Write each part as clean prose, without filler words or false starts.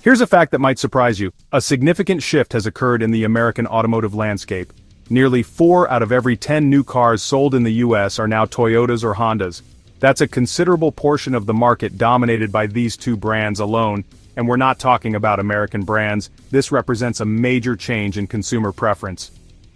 Here's a fact that might surprise you. A significant shift has occurred in the American automotive landscape. Nearly 4 out of every 10 new cars sold in the US are now Toyotas or Hondas. That's a considerable portion of the market dominated by these two brands alone, and we're not talking about American brands. This represents a major change in consumer preference.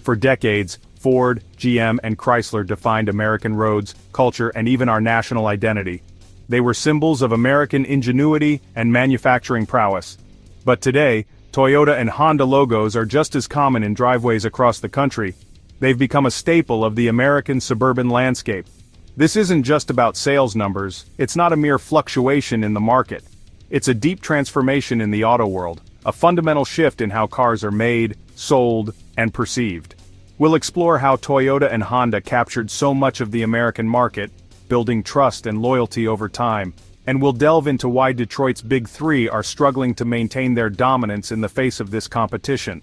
For decades, Ford, GM, and Chrysler defined American roads, culture, and even our national identity. They were symbols of American ingenuity and manufacturing prowess. But today, Toyota and Honda logos are just as common in driveways across the country. They've become a staple of the American suburban landscape. This isn't just about sales numbers, it's not a mere fluctuation in the market. It's a deep transformation in the auto world, a fundamental shift in how cars are made, sold, and perceived. We'll explore how Toyota and Honda captured so much of the American market, building trust and loyalty over time, and we'll delve into why Detroit's Big Three are struggling to maintain their dominance in the face of this competition.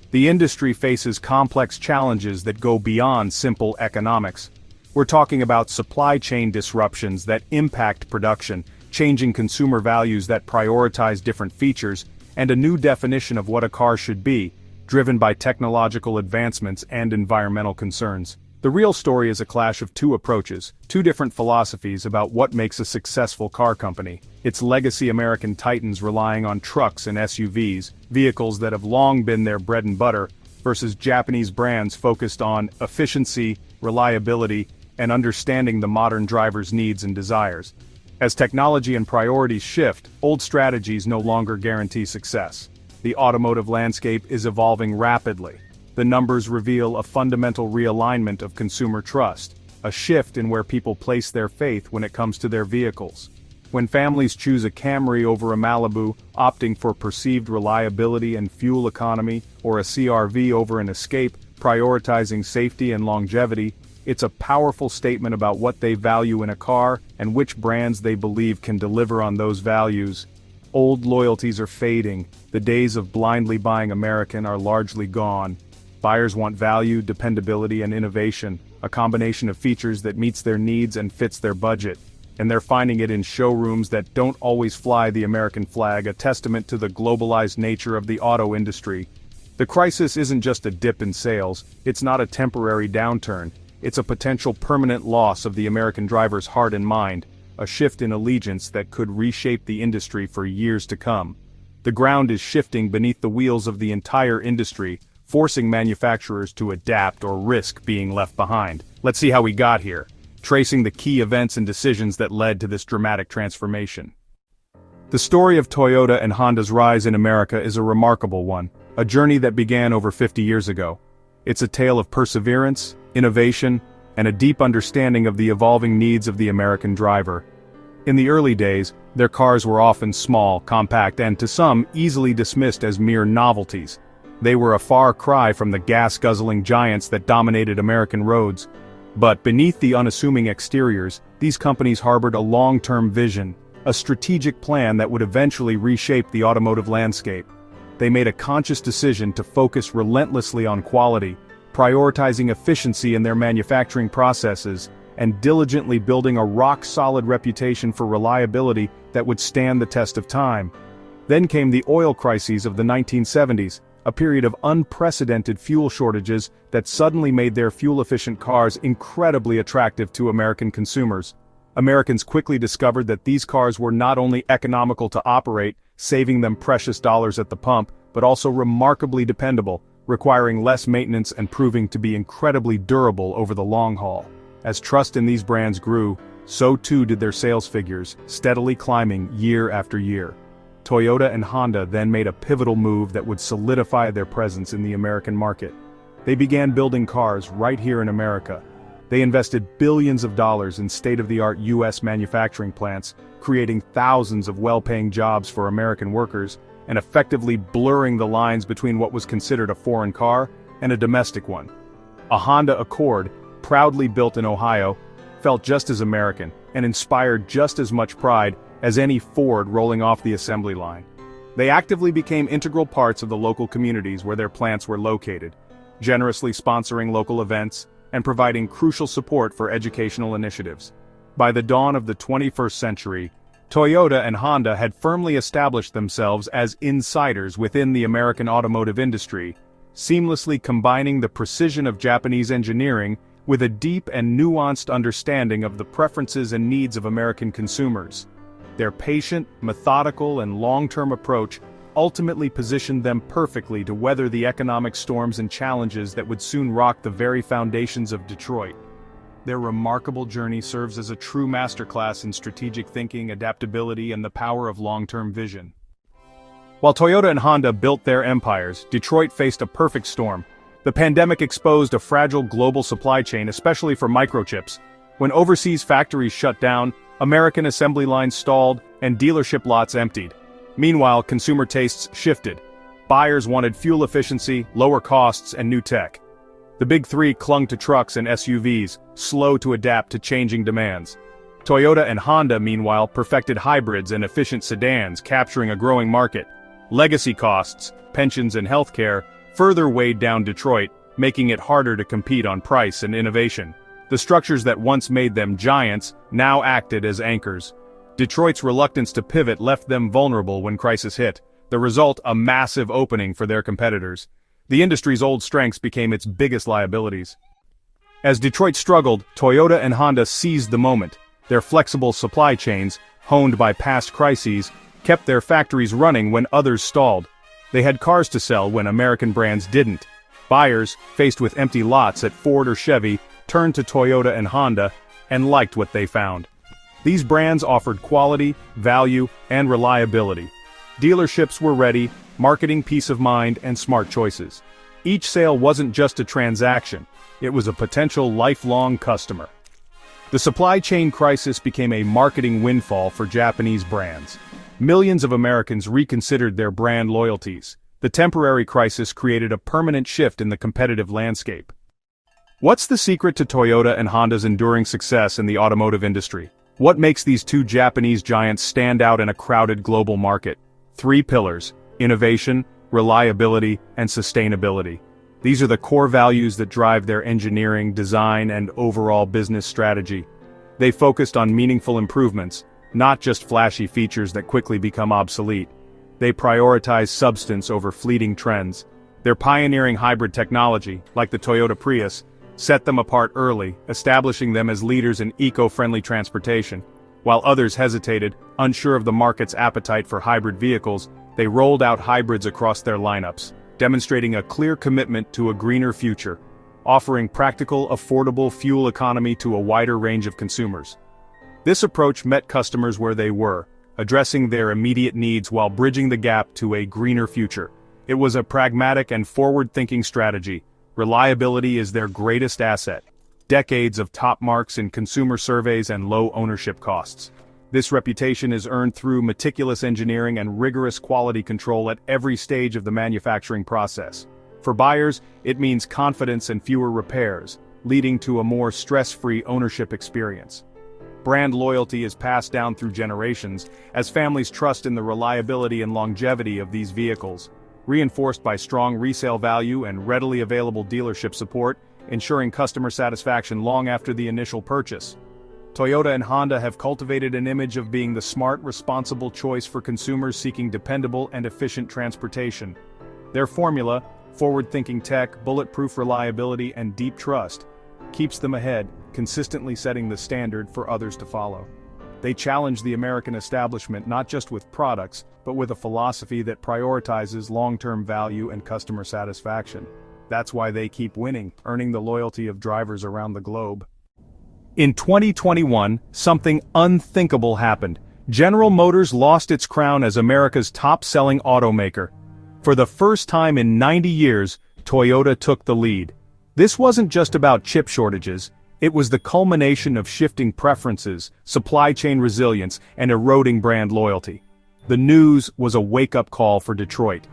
The industry faces complex challenges that go beyond simple economics. We're talking about supply chain disruptions that impact production, changing consumer values that prioritize different features, and a new definition of what a car should be, driven by technological advancements and environmental concerns. The real story is a clash of two approaches, two different philosophies about what makes a successful car company. It's legacy American titans relying on trucks and SUVs, vehicles that have long been their bread and butter, versus Japanese brands focused on efficiency, reliability, and understanding the modern driver's needs and desires. As technology and priorities shift, old strategies no longer guarantee success. The automotive landscape is evolving rapidly. The numbers reveal a fundamental realignment of consumer trust, a shift in where people place their faith when it comes to their vehicles. When families choose a Camry over a Malibu, opting for perceived reliability and fuel economy, or a CR-V over an Escape, prioritizing safety and longevity, it's a powerful statement about what they value in a car and which brands they believe can deliver on those values. Old loyalties are fading. The days of blindly buying American are largely gone. Buyers want value, dependability, and innovation, a combination of features that meets their needs and fits their budget. And they're finding it in showrooms that don't always fly the American flag, a testament to the globalized nature of the auto industry. The crisis isn't just a dip in sales, it's not a temporary downturn, it's a potential permanent loss of the American driver's heart and mind, a shift in allegiance that could reshape the industry for years to come. The ground is shifting beneath the wheels of the entire industry, forcing manufacturers to adapt or risk being left behind. Let's see how we got here, tracing the key events and decisions that led to this dramatic transformation. The story of Toyota and Honda's rise in America is a remarkable one, a journey that began over 50 years ago. It's a tale of perseverance, innovation, and a deep understanding of the evolving needs of the American driver. In the early days, their cars were often small, compact, and to some, easily dismissed as mere novelties. They were a far cry from the gas-guzzling giants that dominated American roads. But beneath the unassuming exteriors, these companies harbored a long-term vision, a strategic plan that would eventually reshape the automotive landscape. They made a conscious decision to focus relentlessly on quality, prioritizing efficiency in their manufacturing processes, and diligently building a rock-solid reputation for reliability that would stand the test of time. Then came the oil crises of the 1970s, a period of unprecedented fuel shortages that suddenly made their fuel-efficient cars incredibly attractive to American consumers. Americans quickly discovered that these cars were not only economical to operate, saving them precious dollars at the pump, but also remarkably dependable, requiring less maintenance and proving to be incredibly durable over the long haul. As trust in these brands grew, so too did their sales figures, steadily climbing year after year. Toyota and Honda then made a pivotal move that would solidify their presence in the American market. They began building cars right here in America. They invested billions of dollars in state-of-the-art U.S. manufacturing plants, creating thousands of well-paying jobs for American workers, and effectively blurring the lines between what was considered a foreign car and a domestic one. A Honda Accord, proudly built in Ohio, felt just as American, and inspired just as much pride as any Ford rolling off the assembly line. They actively became integral parts of the local communities where their plants were located, generously sponsoring local events, and providing crucial support for educational initiatives. By the dawn of the 21st century, Toyota and Honda had firmly established themselves as insiders within the American automotive industry, seamlessly combining the precision of Japanese engineering with a deep and nuanced understanding of the preferences and needs of American consumers. Their patient, methodical, and long-term approach ultimately positioned them perfectly to weather the economic storms and challenges that would soon rock the very foundations of Detroit. Their remarkable journey serves as a true masterclass in strategic thinking, adaptability, and the power of long-term vision. While Toyota and Honda built their empires, Detroit faced a perfect storm. The pandemic exposed a fragile global supply chain, especially for microchips. When overseas factories shut down, American assembly lines stalled, and dealership lots emptied. Meanwhile, consumer tastes shifted. Buyers wanted fuel efficiency, lower costs, and new tech. The big three clung to trucks and SUVs, slow to adapt to changing demands. Toyota and Honda, meanwhile, perfected hybrids and efficient sedans, capturing a growing market. Legacy costs, pensions and healthcare, further weighed down Detroit, making it harder to compete on price and innovation. The structures that once made them giants now acted as anchors. Detroit's reluctance to pivot left them vulnerable when crisis hit. The result, a massive opening for their competitors. The industry's old strengths became its biggest liabilities. As Detroit struggled, Toyota and Honda seized the moment. Their flexible supply chains, honed by past crises, kept their factories running when others stalled. They had cars to sell when American brands didn't. Buyers, faced with empty lots at Ford or Chevy, turned to Toyota and Honda and liked what they found. These brands offered quality, value, and reliability. Dealerships were ready, marketing peace of mind and smart choices. Each sale wasn't just a transaction, it was a potential lifelong customer. The supply chain crisis became a marketing windfall for Japanese brands. Millions of Americans reconsidered their brand loyalties. The temporary crisis created a permanent shift in the competitive landscape. What's the secret to Toyota and Honda's enduring success in the automotive industry? What makes these two Japanese giants stand out in a crowded global market? 3 pillars: innovation, reliability, and sustainability. These are the core values that drive their engineering, design, and overall business strategy. They focused on meaningful improvements, not just flashy features that quickly become obsolete. They prioritize substance over fleeting trends. Their pioneering hybrid technology, like the Toyota Prius, set them apart early, establishing them as leaders in eco-friendly transportation. While others hesitated, unsure of the market's appetite for hybrid vehicles, they rolled out hybrids across their lineups, demonstrating a clear commitment to a greener future, offering practical, affordable fuel economy to a wider range of consumers. This approach met customers where they were, addressing their immediate needs while bridging the gap to a greener future. It was a pragmatic and forward-thinking strategy. Reliability is their greatest asset. Decades of top marks in consumer surveys and low ownership costs. This reputation is earned through meticulous engineering and rigorous quality control at every stage of the manufacturing process. For buyers, it means confidence and fewer repairs, leading to a more stress-free ownership experience. Brand loyalty is passed down through generations, as families trust in the reliability and longevity of these vehicles, reinforced by strong resale value and readily available dealership support, ensuring customer satisfaction long after the initial purchase. Toyota and Honda have cultivated an image of being the smart, responsible choice for consumers seeking dependable and efficient transportation. Their formula, forward-thinking tech, bulletproof reliability, and deep trust, keeps them ahead, consistently setting the standard for others to follow. They challenge the American establishment not just with products, but with a philosophy that prioritizes long-term value and customer satisfaction. That's why they keep winning, earning the loyalty of drivers around the globe. In 2021, something unthinkable happened. General Motors lost its crown as America's top-selling automaker. For the first time in 90 years, Toyota took the lead. This wasn't just about chip shortages, it was the culmination of shifting preferences, supply chain resilience, and eroding brand loyalty. The news was a wake-up call for Detroit.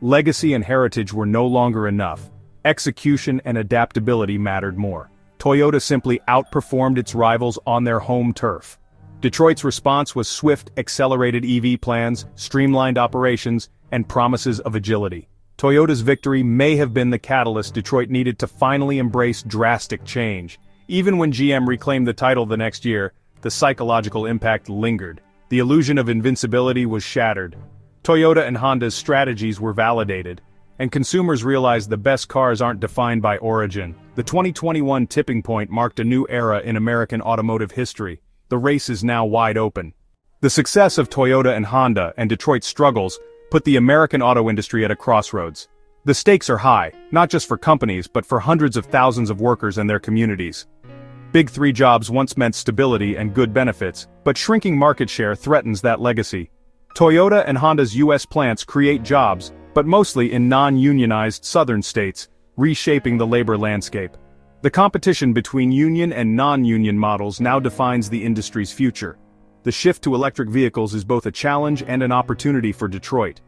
Legacy and heritage were no longer enough. Execution and adaptability mattered more. Toyota simply outperformed its rivals on their home turf. Detroit's response was swift, accelerated EV plans, streamlined operations, and promises of agility. Toyota's victory may have been the catalyst Detroit needed to finally embrace drastic change. Even when GM reclaimed the title the next year, the psychological impact lingered. The illusion of invincibility was shattered. Toyota and Honda's strategies were validated, and consumers realized the best cars aren't defined by origin. The 2021 tipping point marked a new era in American automotive history. The race is now wide open. The success of Toyota and Honda and Detroit's struggles put the American auto industry at a crossroads. The stakes are high, not just for companies but for hundreds of thousands of workers and their communities. Big Three jobs once meant stability and good benefits, but shrinking market share threatens that legacy. Toyota and Honda's U.S. plants create jobs, but mostly in non-unionized southern states, reshaping the labor landscape. The competition between union and non-union models now defines the industry's future. The shift to electric vehicles is both a challenge and an opportunity for Detroit.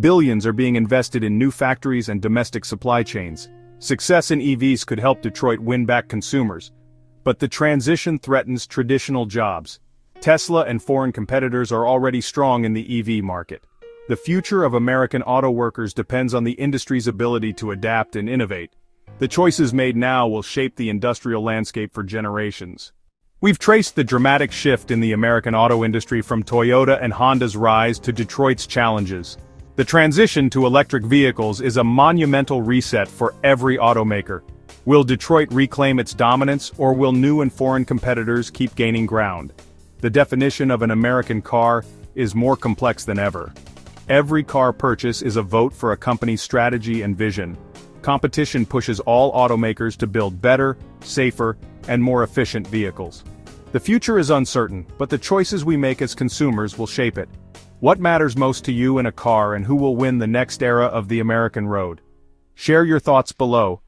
Billions are being invested in new factories and domestic supply chains. Success in EVs could help Detroit win back consumers. But the transition threatens traditional jobs. Tesla and foreign competitors are already strong in the EV market. The future of American auto workers depends on the industry's ability to adapt and innovate. The choices made now will shape the industrial landscape for generations. We've traced the dramatic shift in the American auto industry from Toyota and Honda's rise to Detroit's challenges. The transition to electric vehicles is a monumental reset for every automaker. Will Detroit reclaim its dominance, or will new and foreign competitors keep gaining ground? The definition of an American car is more complex than ever. Every car purchase is a vote for a company's strategy and vision. Competition pushes all automakers to build better, safer, and more efficient vehicles. The future is uncertain, but the choices we make as consumers will shape it. What matters most to you in a car, and who will win the next era of the American road? Share your thoughts below.